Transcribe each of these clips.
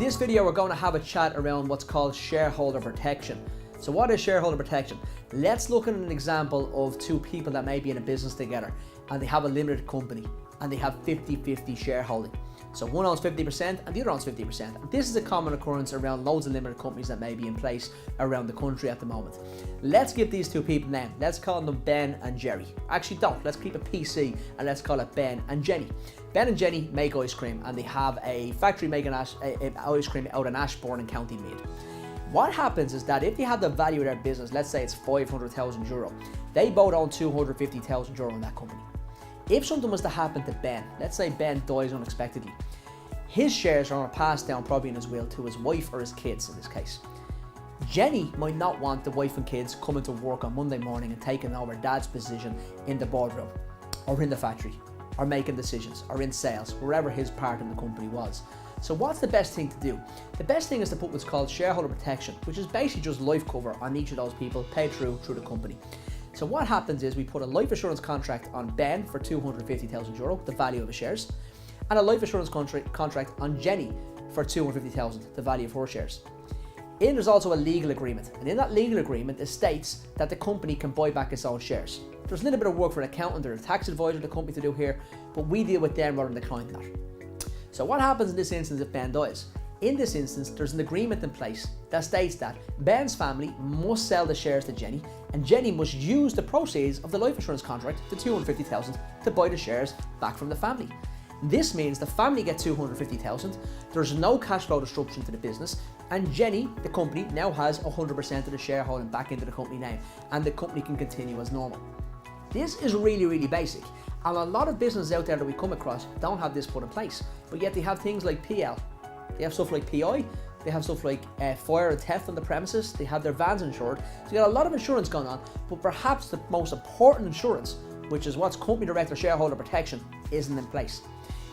this video, we're going to have a chat around what's called shareholder protection. So what is shareholder protection? Let's look at an example of two people that may be in a business together and they have a limited company and they have 50-50 shareholding. So one owns 50% and the other owns 50%. And this is a common occurrence around loads of limited companies that may be in place around the country at the moment. Let's give these two people names. Let's call them Ben and Jerry. Actually don't, let's keep it PC and let's call it Ben and Jenny. Ben and Jenny make ice cream and they have a factory making ice cream out in Ashbourne in County Meath. What happens is that if they had the value of their business, let's say it's €500,000, they both own €250,000 in that company. If something was to happen to Ben, let's say Ben dies unexpectedly, his shares are going to pass down probably in his will to his wife or his kids in this case. Jenny might not want the wife and kids coming to work on Monday morning and taking over dad's position in the boardroom or in the factory or making decisions or in sales, wherever his part in the company was. So what's the best thing to do? The best thing is to put what's called shareholder protection, which is basically just life cover on each of those people paid through the company. So what happens is we put a life assurance contract on Ben for €250,000, the value of his shares, and a life assurance contract on Jenny for €250,000, the value of her shares. And there's also a legal agreement, and in that legal agreement it states that the company can buy back its own shares. There's a little bit of work for an accountant or a tax advisor, the company to do here, but we deal with them rather than the client in that. So what happens in this instance if Ben dies? In this instance, there's an agreement in place that states that Ben's family must sell the shares to Jenny, and Jenny must use the proceeds of the life assurance contract, the $250,000, to buy the shares back from the family. This means the family get $250,000, there's no cash flow disruption to the business, and Jenny, the company, now has 100% of the shareholding back into the company name, and the company can continue as normal. This is really, really basic, and a lot of businesses out there that we come across don't have this put in place, but yet they have things like PL, they have stuff like PI, they have stuff like fire and theft on the premises, they have their vans insured, so you got a lot of insurance going on, but perhaps the most important insurance, which is what's company director shareholder protection, isn't in place.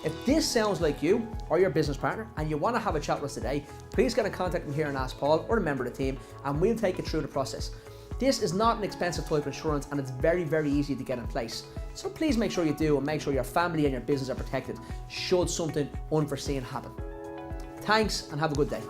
If this sounds like you or your business partner and you want to have a chat with us today, please get in contact with me here on Ask Paul or a member of the team and we'll take you through the process. This is not an expensive type of insurance and it's very, very easy to get in place. So please make sure you do and make sure your family and your business are protected should something unforeseen happen. Thanks and have a good day.